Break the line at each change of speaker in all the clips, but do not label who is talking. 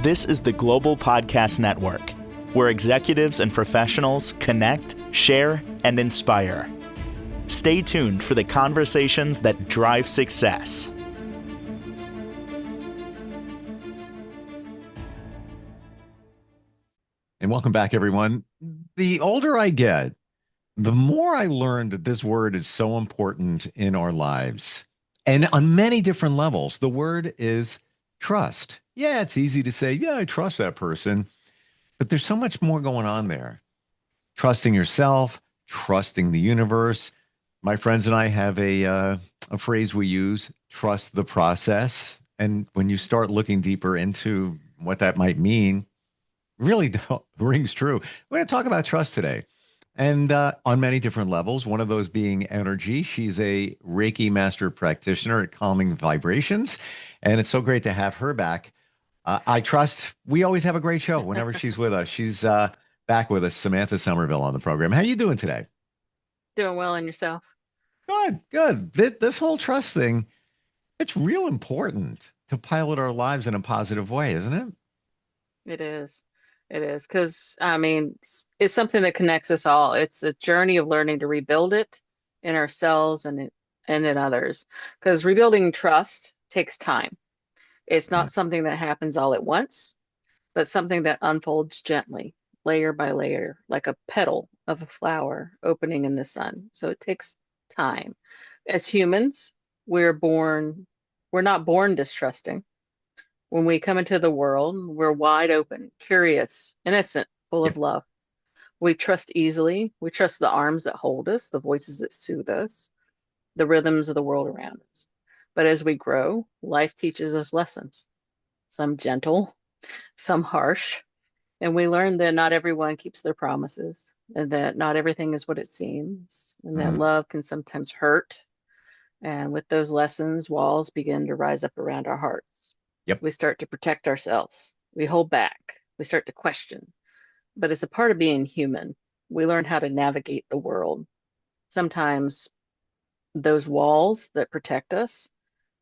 This is the Global Podcast Network, where executives and professionals connect, share, and inspire. Stay tuned for the conversations that drive success.
And welcome back, everyone. The older I get, the more I learn that this word is so important in our lives. And on many different levels, the word is trust. Yeah, it's easy to say, yeah, I trust that person. But there's so much more going on there. Trusting yourself, trusting the universe. My friends and I have a phrase we use, trust the process. And when you start looking deeper into what that might mean, really rings true. We're going to talk about trust today. And on many different levels, one of those being energy. She's a Reiki master practitioner at Calming Vibrations. And it's so great to have her back. I trust we always have a great show whenever she's with us. She's back with us, Samantha Somervill, on the program. How you doing today?
Doing well, and yourself?
Good, good. This whole trust thing, it's real important to pilot our lives in a positive way, isn't it?
It is. It is because it's something that connects us all. It's a journey of learning to rebuild it in ourselves and in others. Because rebuilding trust takes time. It's
Yeah.
not something that happens all at once, but something that unfolds gently, layer by layer, like a petal of a flower opening in the sun. So it takes time. As humans, we're not born distrusting. When we come into the world, we're wide open, curious, innocent, full
Yeah.
of love. We trust easily. We trust the arms that hold us, the voices that soothe us, the rhythms of the world around us. But as we grow, life teaches us lessons, some gentle, some harsh, and we learn that not everyone keeps their promises, and that not everything is what it seems, and that
Mhm.
love can sometimes hurt. And with those lessons, walls begin to rise up around our hearts.
Yep.
We start to protect ourselves. We hold back. We start to question. But as a part of being human, we learn how to navigate the world. Sometimes those walls that protect us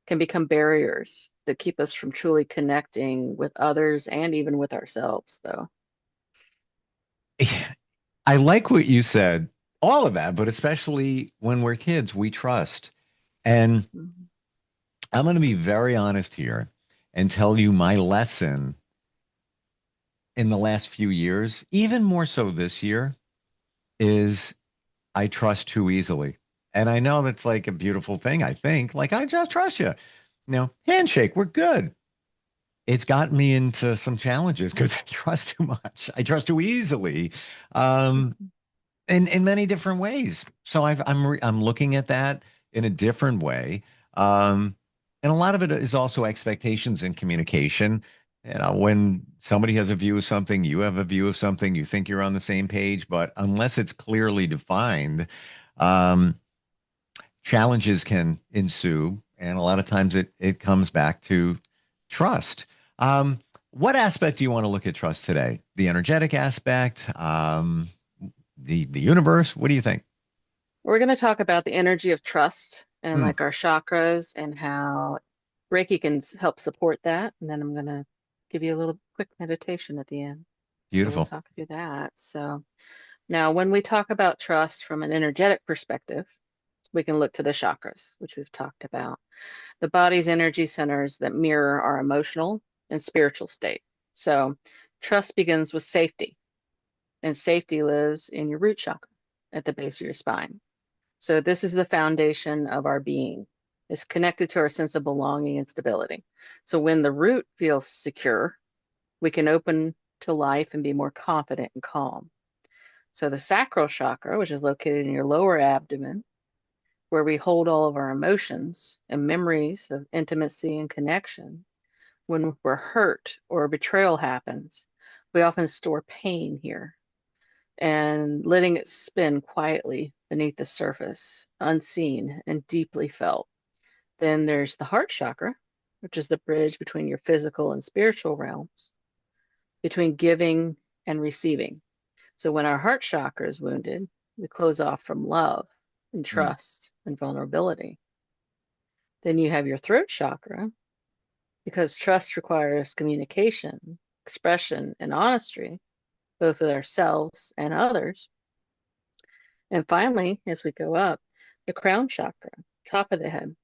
can become barriers that keep us from truly connecting with others and even with ourselves, though.
I like what you said, all of that, but especially when we're kids, we trust. And
Mhm.
I'm going to be very honest here and tell you my lesson in the last few years, even more so this year, is I trust too easily. And I know that's like a beautiful thing, I think. Like, I just trust you. Handshake, we're good. It's gotten me into some challenges because I trust too much. I trust too easily. Um, in many different ways. So I'm looking at that in a different way. Um, and a lot of it is also expectations and communication. When somebody has a view of something, you have a view of something, you think you're on the same page, but unless it's clearly defined, um, challenges can ensue. And a lot of times it comes back to trust. What aspect do you want to look at trust today? The energetic aspect, the universe? What do you think?
We're going to talk about the energy of trust and
Hmm,
like our chakras and how Reiki can help support that. And then I'm going to give you a little quick meditation at the end. So we'll
beautiful.
talk through that. So now, when we talk about trust from an energetic perspective, we can look to the chakras, which we've talked about. The body's energy centers that mirror our emotional and spiritual state. So trust begins with safety, and safety lives in your root chakra at the base of your spine. So this is the foundation of our being. It's connected to our sense of belonging and stability. So when the root feels secure, we can open to life and be more confident and calm. So the sacral chakra, which is located in your lower abdomen, where we hold all of our emotions and memories of intimacy and connection. When we're hurt or a betrayal happens, we often store pain here and letting it spin quietly beneath the surface, unseen and deeply felt. Then there's the heart chakra, which is the bridge between your physical and spiritual realms, between giving and receiving. So when our heart chakra is wounded, we close off from love and
Hmm.
trust and vulnerability. Then you have your throat chakra, because trust requires communication. expression and honesty, both with ourselves and others. And finally, as we go up, the crown chakra, top of the head,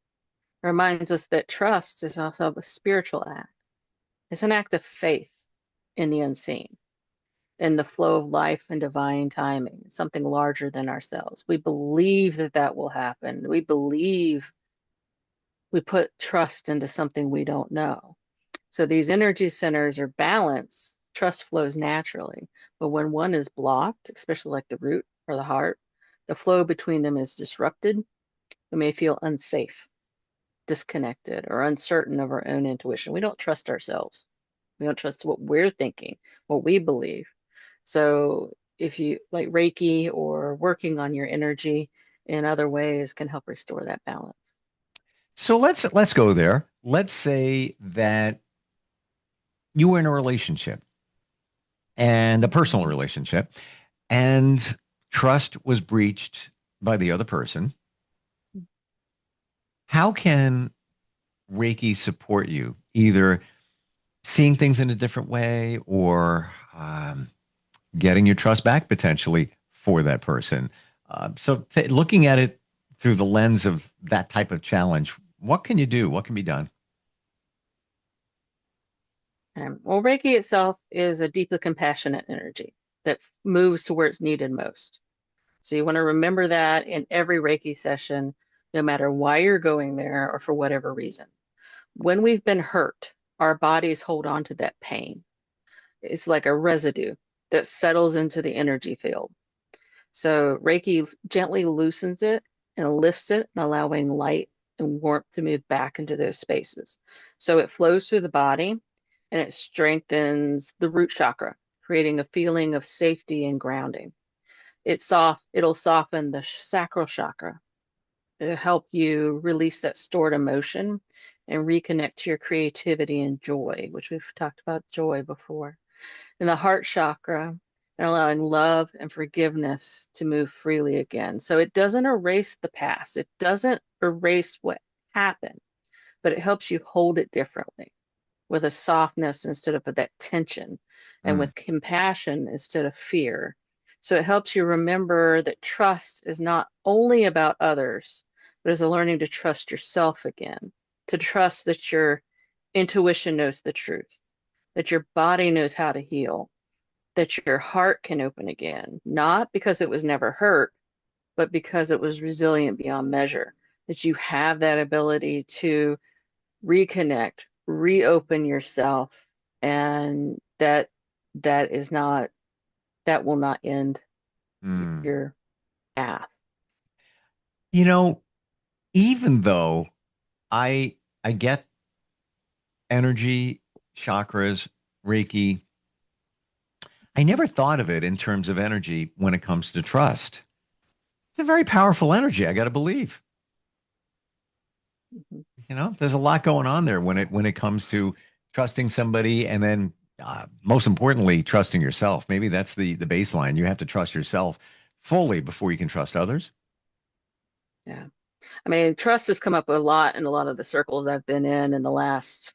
reminds us that trust is also a spiritual act. It's an act of faith in the unseen, in the flow of life and divine timing, something larger than ourselves. We believe that that will happen. We believe, we put trust into something we don't know. So these energy centers are balanced, trust flows naturally. But when one is blocked, especially like the root or the heart, the flow between them is disrupted. We may feel unsafe, disconnected, or uncertain of our own intuition. We don't trust ourselves. We don't trust what we're thinking, what we believe. So if you like Reiki or working on your energy in other ways can help restore that balance.
So let's go there. Let's say that you were in a relationship and a personal relationship, and trust was breached by the other person. How can Reiki support you, either seeing things in a different way or getting your trust back potentially for that person? Looking at it through the lens of that type of challenge, what can you do? What can be done?
Well, Reiki itself is a deeply compassionate energy that moves to where it's needed most. So you want to remember that in every Reiki session, no matter why you're going there or for whatever reason. When we've been hurt, our bodies hold on to that pain. It's like a residue that settles into the energy field. So Reiki gently loosens it and lifts it, and allowing light and warmth to move back into those spaces. So it flows through the body and it strengthens the root chakra, creating a feeling of safety and grounding. It'll soften the sacral chakra. It'll help you release that stored emotion and reconnect to your creativity and joy, which we've talked about joy before. And the heart chakra, and allowing love and forgiveness to move freely again. So it doesn't erase the past. It doesn't erase what happened, but it helps you hold it differently, with a softness instead of that tension, and
Mm,
with compassion instead of fear. So it helps you remember that trust is not only about others, but is a learning to trust yourself again, to trust that your intuition knows the truth, that your body knows how to heal, that your heart can open again, not because it was never hurt, but because it was resilient beyond measure, that you have that ability to reconnect, reopen yourself, and that is not, that will not end
mm.
your path.
You know, even though I get energy, chakras, Reiki, I never thought of it in terms of energy when it comes to trust. It's a very powerful energy, I got to believe.
Mhm.
There's a lot going on there when it comes to trusting somebody, and then most importantly, trusting yourself. Maybe that's the baseline. You have to trust yourself fully before you can trust others.
Yeah. I mean, trust has come up a lot in a lot of the circles I've been in the last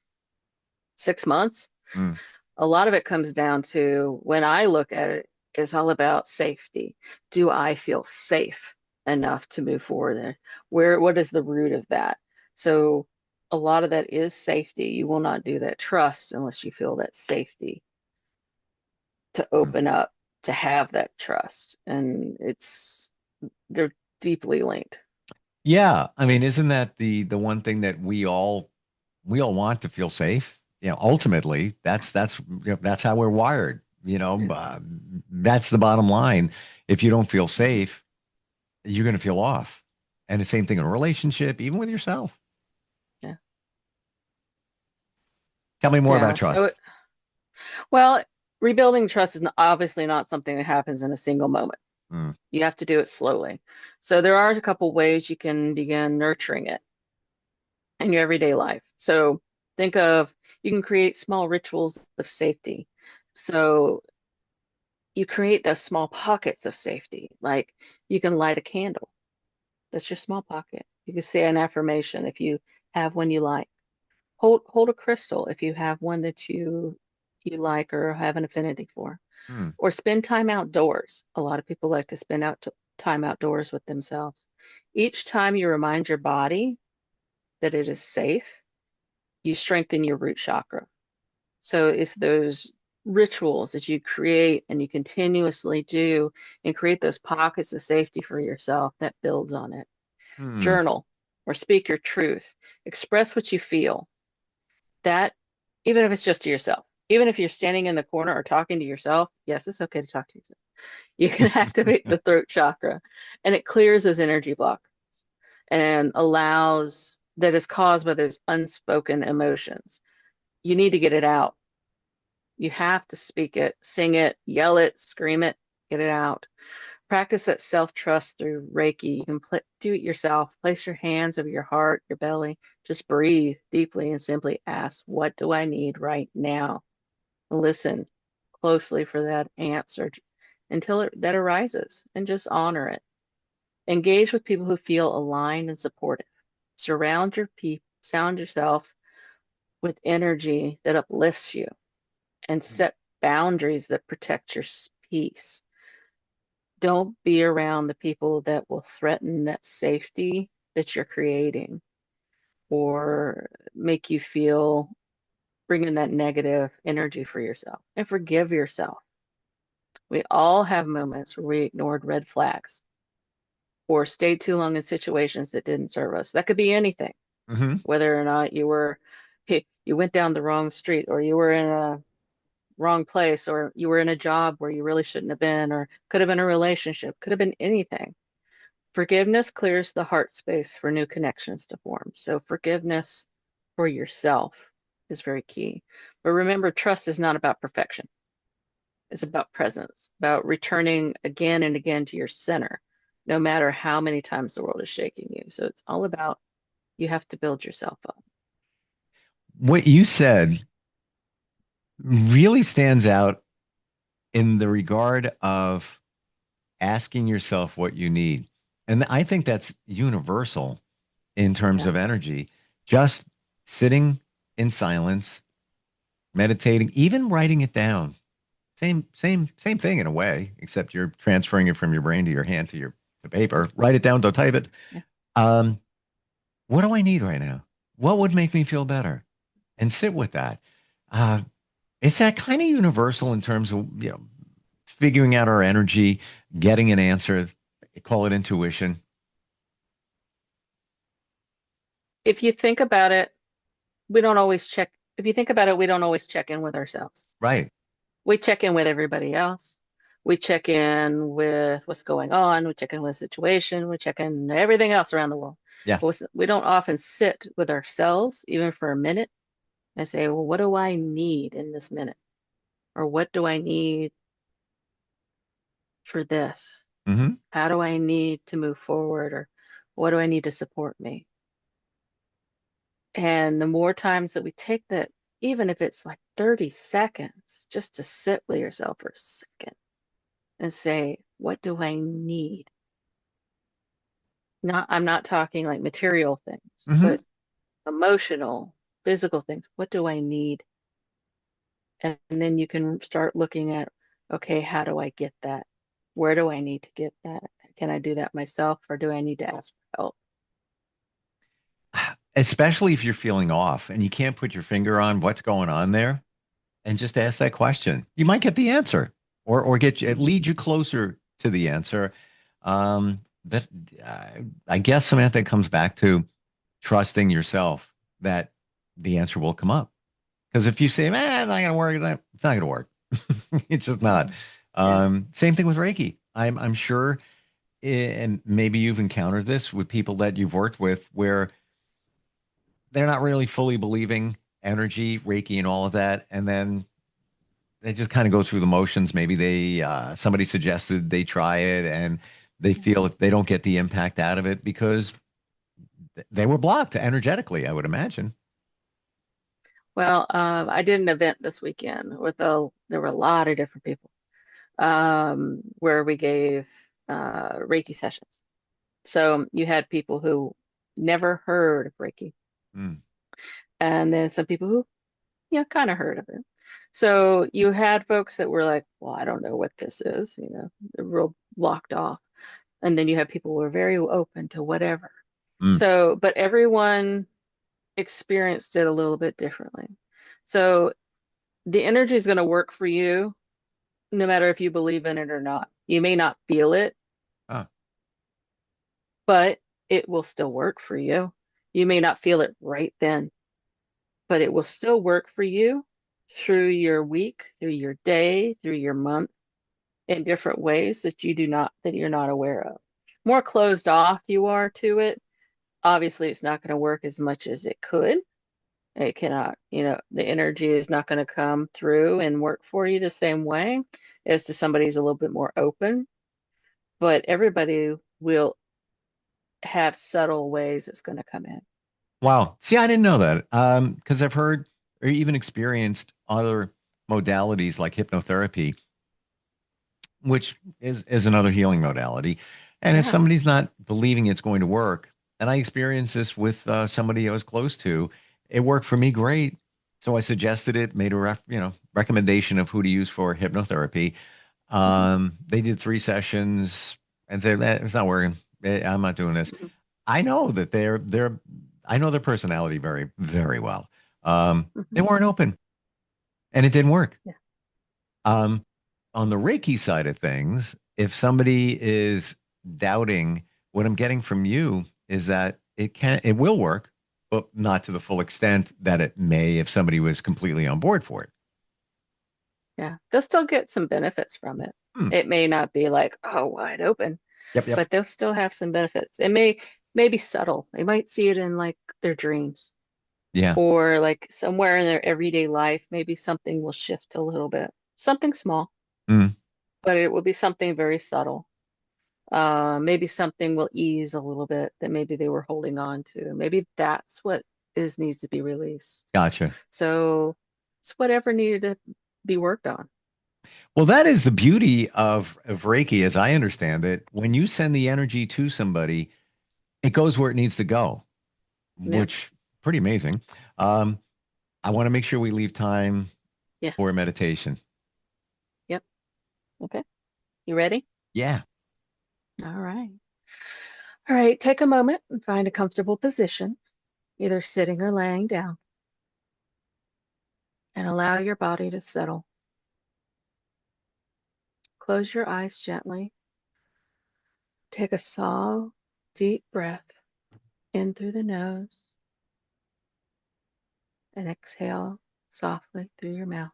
6 months.
Mm,
A lot of it comes down to, when I look at it, it's all about safety. Do I feel safe enough to move forward? What is the root of that? So a lot of that is safety. You will not do that trust unless you feel that safety to
mm.
open up, to have that trust. And they're deeply linked.
Yeah, I mean, isn't that the one thing that we all want to feel safe? Ultimately, that's how we're wired.
Yeah.
That's the bottom line. If you don't feel safe, you're going to feel off. And the same thing in a relationship, even with yourself.
Yeah.
Tell me more about
Yeah. So,
trust.
well, rebuilding trust is obviously not something that happens in a single moment.
Mm,
You have to do it slowly. So there are a couple ways you can begin nurturing it in your everyday life. So think of, you can create small rituals of safety. So you create those small pockets of safety. Like you can light a candle. That's your small pocket. You can say an affirmation if you have one you like. Hold a crystal if you have one that you you like or have an affinity for.
Hmm.
Or spend time outdoors. A lot of people like to spend time outdoors with themselves. Each time you remind your body that it is safe, you strengthen your root chakra. So it's those rituals that you create and you continuously do and create those pockets of safety for yourself that builds on it.
Hmm.
Journal or speak your truth. Express what you feel. That, even if it's just to yourself, even if you're standing in the corner or talking to yourself, yes, it's okay to talk to yourself. You can activate the throat chakra and it clears those energy blocks and allows that is caused by those unspoken emotions. You need to get it out. You have to speak it, sing it, yell it, scream it, get it out. Practice that self-trust through Reiki. You can do it yourself. Place your hands over your heart, your belly. Just breathe deeply and simply ask, what do I need right now? Listen closely for that answer until that arises and just honor it. Engage with people who feel aligned and supportive. Surround yourself with energy that uplifts you and set boundaries that protect your peace. Don't be around the people that will threaten that safety that you're creating or make you feel bring in that negative energy for yourself and forgive yourself. We all have moments where we ignored red flags or stayed too long in situations that didn't serve us. That could be anything,
Hmm.
whether or not you went down the wrong street or you were in a wrong place or you were in a job where you really shouldn't have been or could have been a relationship, could have been anything. Forgiveness clears the heart space for new connections to form. So forgiveness for yourself is very key. But remember, trust is not about perfection. It's about presence, about returning again and again to your center, no matter how many times the world is shaking you. So it's all about you have to build yourself up.
What you said really stands out in the regard of asking yourself what you need. And I think that's universal in terms
Yeah.
of energy. Just sitting in silence, meditating, even writing it down. Same thing in a way, except you're transferring it from your brain to your hand to your to paper. Write it down, don't type it.
Yeah.
Um, what do I need right now? What would make me feel better? And sit with that. Uh, is that kind of universal in terms of, figuring out our energy, getting an answer, call it intuition.
If you think about it, we don't always check. If you think about it, we don't always check in with ourselves.
Right.
We check in with everybody else. We check in with what's going on. We check in with the situation. We check in everything else around the world.
Yeah.
But we don't often sit with ourselves, even for a minute, and say, well, what do I need in this minute? Or what do I need for this?
Hmm.
How do I need to move forward? Or what do I need to support me? And the more times that we take that, even if it's like 30 seconds, just to sit with yourself for a second and say, what do I need? I'm not talking like material things,
Hmm.
but emotional, physical things. What do I need? And then you can start looking at, okay, how do I get that? Where do I need to get that? Can I do that myself or do I need to ask for help?
Especially if you're feeling off and you can't put your finger on what's going on there, and just ask that question. You might get the answer, or get you, it
Mhm.
lead you closer to the answer. That I guess, Samantha, it comes back to trusting yourself that the answer will come up. Because if you say, "Man, it's not going to work," it's not going to work. It's just not.
Yeah.
Same thing with Reiki. I'm sure, and maybe you've encountered this with people that you've worked with, where they're not really fully believing energy, Reiki, and all of that, and then they just kind of go through the motions. Maybe somebody suggested they try it, and they feel if they don't get the impact out of it because they were blocked energetically, I would imagine.
Well, I did an event this weekend there were a lot of different people where we gave Reiki sessions. So you had people who never heard of Reiki,
Mm.
and then some people who, kind of heard of it. So you had folks that were like, well, I don't know what this is, you know, they're real blocked off. And then you have people who are very open to whatever.
Mm.
So, but everyone experienced it a little bit differently. So the energy is going to work for you no matter if you believe in it or not. You may not feel it,
Ah,
but it will still work for you. You may not feel it right then, but it will still work for you through your week, through your day, through your month in different ways that you're not aware of. More closed off you are to it, obviously it's not going to work as much as it could. It cannot, you know, the energy is not going to come through and work for you the same way as to somebody who's a little bit more open, but everybody will have subtle ways it's going to come in.
wow. See, I didn't know that. Because I've heard or even experienced other modalities like hypnotherapy, which is another healing modality. And if
Yeah.
somebody's not believing it's going to work, and I experienced this with somebody I was close to, it worked for me great. So I suggested it, made a recommendation of who to use for hypnotherapy.
Hmm.
They did 3 sessions and said, it's not working. I'm not doing this.
Hmm.
I know that I know their personality very, very well. They
Hmm.
weren't open and it didn't work.
Yeah.
Um, on the Reiki side of things, if somebody is doubting, what I'm getting from you is that it will work, but not to the full extent that it may if somebody was completely on board for it.
Yeah. They'll still get some benefits from it.
Hmm.
It may not be like, oh, wide open,
Yep, yep.
but they'll still have some benefits. It may be subtle. They might see it in like their dreams
Yeah.
or like somewhere in their everyday life, maybe something will shift a little bit. Something small,
Mm.
but it will be something very subtle. Maybe something will ease a little bit that maybe they were holding on to. Maybe that's what is needs to be released.
Gotcha.
So it's whatever needed to be worked on.
Well, that is the beauty of Reiki, as I understand it. When you send the energy to somebody, it goes where it needs to go,
Yep.
which pretty amazing. Um, I want to make sure we leave time
Yeah.
for meditation.
Yep. Okay. You ready?
Yeah.
All right. All right. Take a moment and find a comfortable position, either sitting or laying down, and allow your body to settle. Close your eyes gently. Take a slow, deep breath in through the nose and exhale softly through your mouth.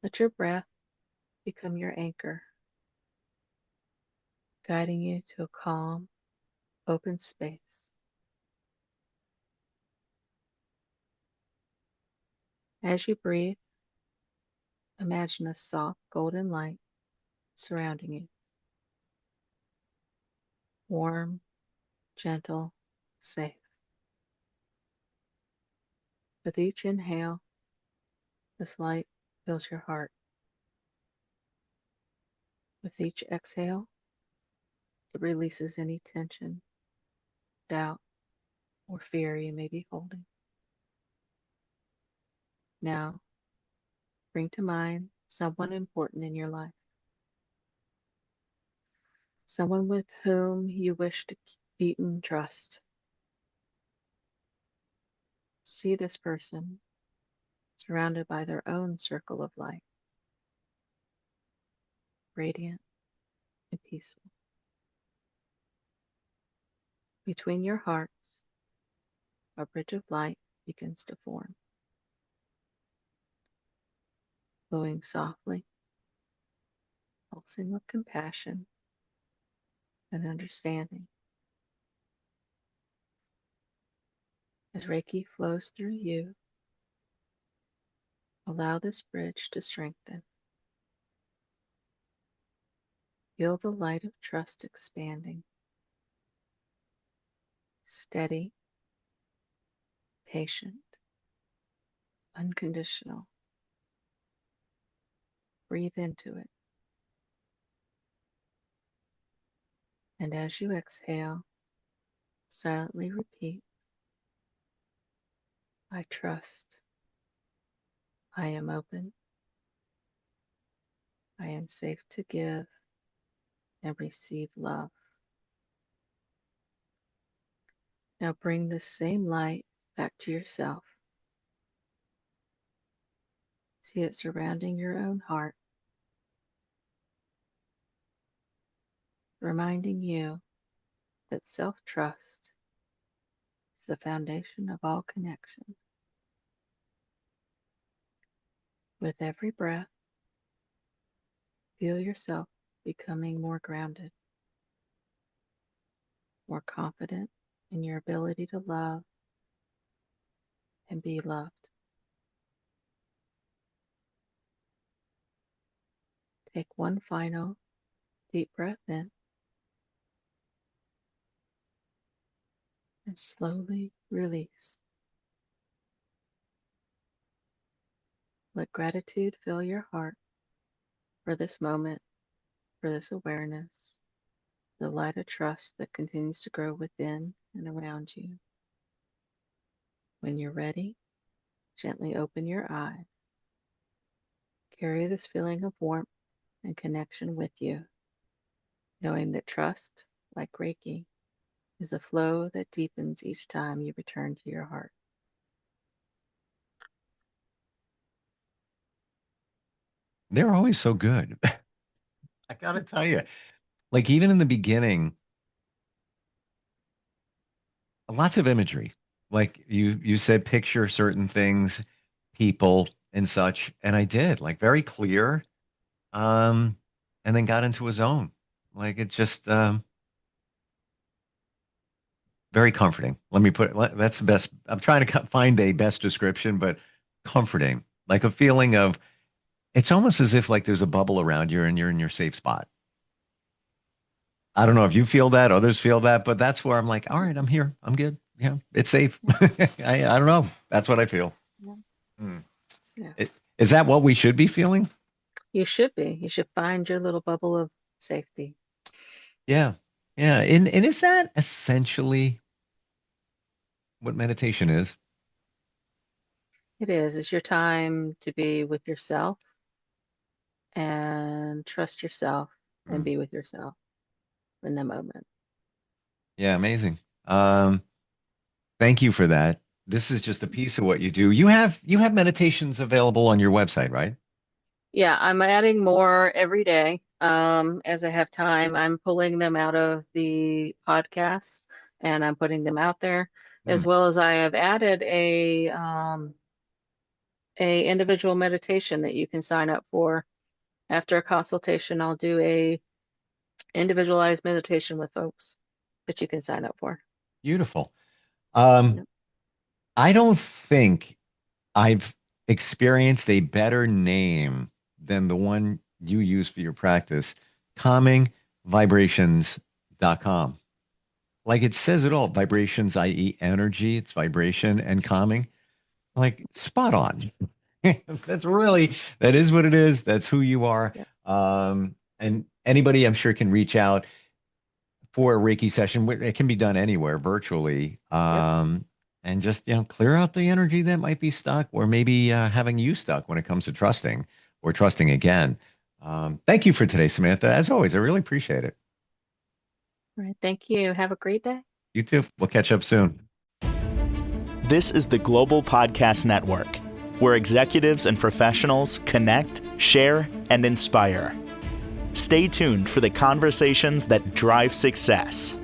Let your breath become your anchor, guiding you to a calm, open space. As you breathe, imagine a soft golden light surrounding you, warm, gentle, safe. With each inhale, this light fills your heart. With each exhale, it releases any tension, doubt, or fear you may be holding. Now, bring to mind someone important in your life, someone with whom you wish to deepen trust. See this person surrounded by their own circle of light, radiant and peaceful. Between your hearts, a bridge of light begins to form, flowing softly, pulsing with compassion and understanding. As Reiki flows through you, allow this bridge to strengthen. Feel the light of trust expanding, steady, patient, unconditional. Breathe into it. And as you exhale, silently repeat, I trust. I am open. I am safe to give and receive love. Now bring this same light back to yourself. See it surrounding your own heart, reminding you that self-trust is the foundation of all connection. With every breath, feel yourself becoming more grounded, more confident in your ability to love and be loved. Take one final deep breath in and slowly release. Let gratitude fill your heart for this moment, for this awareness, the light of trust that continues to grow within and around you. When you're ready, gently open your eyes. Carry this feeling of warmth and connection with you, knowing that trust, like Reiki, is the flow that deepens each time you return to your heart.
They're always so good. I gotta tell you, like even in the beginning, lots of imagery. Like you said, picture certain things, people and such, and I did like very clear. Um, and then got into a zone. Like it just very comforting. Let me put it, that's the best. I'm trying to find a best description, but comforting, like a feeling of it's almost as if like there's a bubble around you and you're in your safe spot. I don't know if you feel that, others feel that, but that's where I'm like, all right, I'm here. I'm good. Yeah, it's safe.
Yeah,
I don't know. That's what I feel.
yeah,
Hmm.
yeah.
Is that what we should be feeling?
You should be. You should find your little bubble of safety.
Yeah. Yeah. And is that essentially what meditation is?
It is. It's your time to be with yourself and trust yourself and
Mm.
be with yourself in the moment.
Yeah, amazing. Um, Thank you for that. This is just a piece of what you do. You have meditations available on your website, right?
Yeah, I'm adding more every day. As I have time, I'm pulling them out of the podcasts and I'm putting them out there,
Hmm.
as well as I have added a individual meditation that you can sign up for. After a consultation, I'll do a individualized meditation with folks that you can sign up for.
Beautiful. Um,
Yep.
I don't think I've experienced a better name than the one you use for your practice, calmingvibrations.com. Like it says it all, vibrations, i.e. energy, it's vibration and calming. Like spot on. That is what it is. That's who you are.
Yep.
And anybody I'm sure can reach out for a Reiki session. It can be done anywhere virtually.
Yep.
And just, clear out the energy that might be stuck or maybe having you stuck when it comes to trusting or trusting again. Thank you for today, Samantha. As always, I really appreciate it.
All right. Thank you. Have a great day.
You too. We'll catch up soon.
This is the Global Podcast Network, where executives and professionals connect, share, and inspire. Stay tuned for the conversations that drive success.